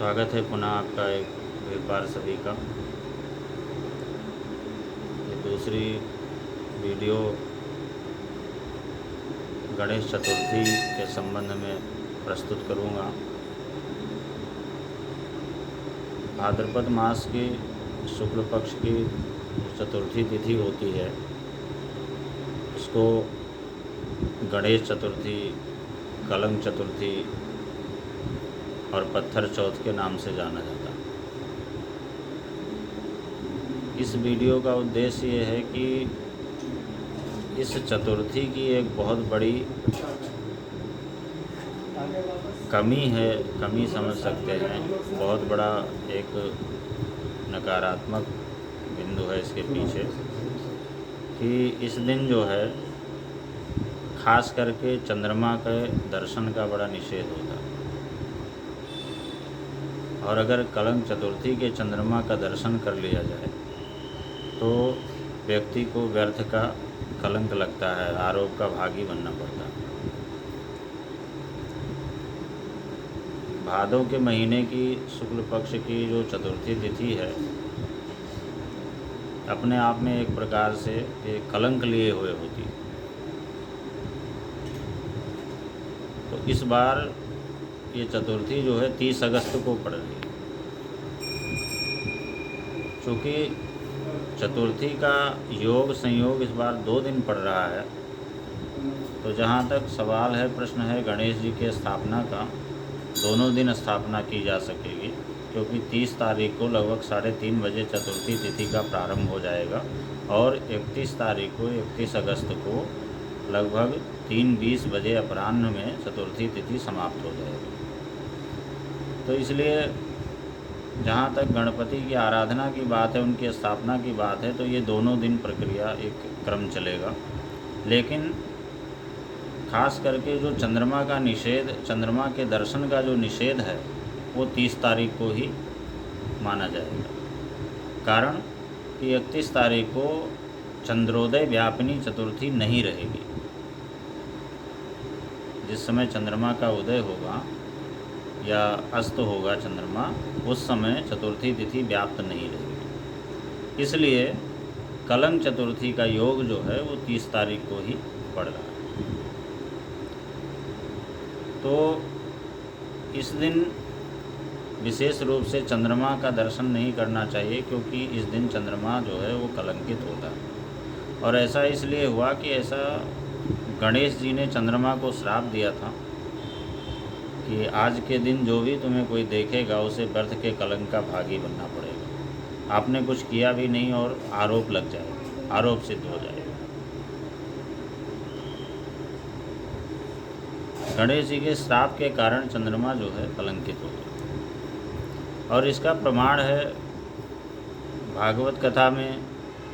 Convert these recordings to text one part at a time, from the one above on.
स्वागत है पुनः आपका एक बार सभी का। ये दूसरी वीडियो गणेश चतुर्थी के संबंध में प्रस्तुत करूँगा। भाद्रपद मास की शुक्ल पक्ष की चतुर्थी तिथि होती है, उसको गणेश चतुर्थी, कलंक चतुर्थी और पत्थर चौथ के नाम से जाना जाता है। इस वीडियो का उद्देश्य ये है कि इस चतुर्थी की एक बहुत बड़ी कमी समझ सकते हैं, बहुत बड़ा एक नकारात्मक बिंदु है इसके पीछे, कि इस दिन जो है खास करके चंद्रमा के दर्शन का बड़ा निषेध होता है। और अगर कलंक चतुर्थी के चंद्रमा का दर्शन कर लिया जाए तो व्यक्ति को व्यर्थ का कलंक लगता है, आरोप का भागी बनना पड़ता है। भादव के महीने की शुक्ल पक्ष की जो चतुर्थी तिथि है, अपने आप में एक प्रकार से एक कलंक लिए हुए होती है। तो इस बार ये चतुर्थी जो है 30 अगस्त को पड़ रही है। चूँकि चतुर्थी का योग संयोग इस बार 2 दिन पड़ रहा है, तो जहाँ तक सवाल है, प्रश्न है गणेश जी के स्थापना का, दोनों दिन स्थापना की जा सकेगी, क्योंकि 30 तारीख को लगभग 3:30 बजे चतुर्थी तिथि का प्रारंभ हो जाएगा और 31 तारीख को 31 अगस्त को लगभग 3:20 बजे अपराह्न में चतुर्थी तिथि समाप्त हो जाएगी। तो इसलिए जहाँ तक गणपति की आराधना की बात है, उनकी स्थापना की बात है, तो ये दोनों दिन प्रक्रिया एक क्रम चलेगा। लेकिन खास करके जो चंद्रमा का निषेध, चंद्रमा के दर्शन का जो निषेध है, वो 30 तारीख को ही माना जाएगा। कारण कि 31 तारीख को चंद्रोदय व्यापिनी चतुर्थी नहीं रहेगी। जिस समय चंद्रमा का उदय होगा या अस्त होगा चंद्रमा, उस समय चतुर्थी तिथि व्याप्त नहीं रहेगी। इसलिए कलंक चतुर्थी का योग जो है वो 30 तारीख को ही पड़ रहा है। तो इस दिन विशेष रूप से चंद्रमा का दर्शन नहीं करना चाहिए, क्योंकि इस दिन चंद्रमा जो है वो कलंकित होता है। और ऐसा इसलिए हुआ कि ऐसा गणेश जी ने चंद्रमा को श्राप दिया था कि आज के दिन जो भी तुम्हें कोई देखेगा उसे व्यर्थ के कलंक का भागी बनना पड़ेगा। आपने कुछ किया भी नहीं और आरोप लग जाएगा, आरोप सिद्ध हो जाएगा। गणेश जी के श्राप के कारण चंद्रमा जो है कलंकित हो गया। और इसका प्रमाण है भागवत कथा में,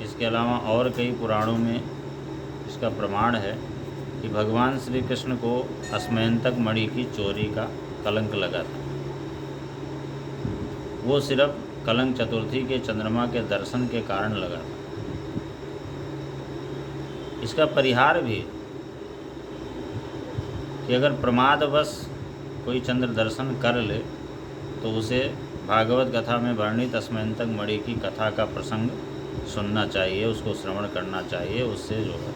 इसके अलावा और कई पुराणों में इसका प्रमाण है कि भगवान श्री कृष्ण को अस्मयंतक मणि की चोरी का कलंक लगा था। वो सिर्फ कलंक चतुर्थी के चंद्रमा के दर्शन के कारण लगा था। इसका परिहार भी कि अगर प्रमादवश कोई चंद्र दर्शन कर ले तो उसे भागवत कथा में वर्णित अस्मयंतक मणि की कथा का प्रसंग सुनना चाहिए, उसको श्रवण करना चाहिए। उससे जो है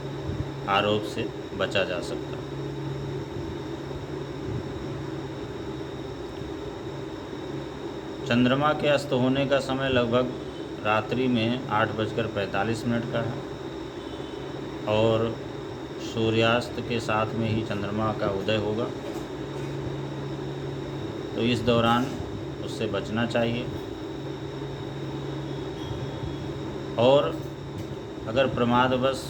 आरोप से बचा जा सकता है। चंद्रमा के अस्त होने का समय लगभग रात्रि में 8:45 का है और सूर्यास्त के साथ में ही चंद्रमा का उदय होगा। तो इस दौरान उससे बचना चाहिए। और अगर प्रमादवश,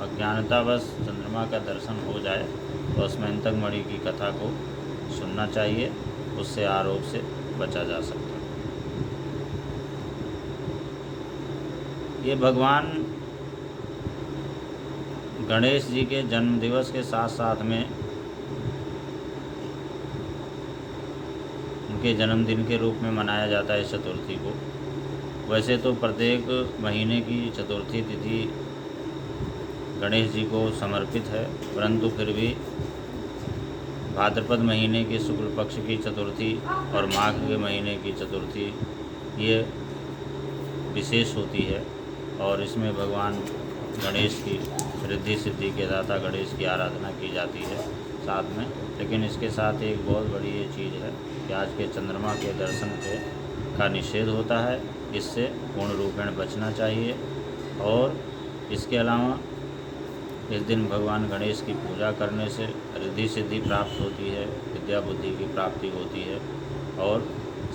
अज्ञानतावश चंद्रमा का दर्शन हो जाए तो अस्मयंतक मणि की कथा को सुनना चाहिए, उससे आरोप से बचा जा सकता है। ये भगवान गणेश जी के जन्म दिवस के साथ साथ में उनके जन्मदिन के रूप में मनाया जाता है इस चतुर्थी को। वैसे तो प्रत्येक महीने की चतुर्थी तिथि गणेश जी को समर्पित है, परंतु फिर भी भाद्रपद महीने की शुक्ल पक्ष की चतुर्थी और माघ के महीने की चतुर्थी ये विशेष होती है और इसमें भगवान गणेश की रिद्धि सिद्धि के दाता गणेश की आराधना की जाती है साथ में। लेकिन इसके साथ एक बहुत बड़ी ये चीज़ है कि आज के चंद्रमा के दर्शन का निषेध होता है, इससे पूर्ण रूपेण बचना चाहिए। और इसके अलावा इस दिन भगवान गणेश की पूजा करने से रिद्धि सिद्धि प्राप्त होती है, विद्या बुद्धि की प्राप्ति होती है और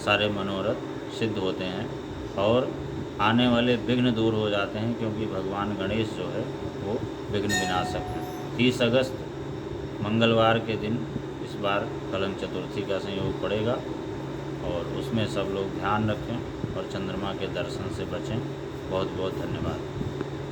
सारे मनोरथ सिद्ध होते हैं और आने वाले विघ्न दूर हो जाते हैं, क्योंकि भगवान गणेश जो है वो विघ्न विनाशक हैं। 30 अगस्त मंगलवार के दिन इस बार कलंक चतुर्थी का संयोग पड़ेगा और उसमें सब लोग ध्यान रखें और चंद्रमा के दर्शन से बचें। बहुत बहुत धन्यवाद।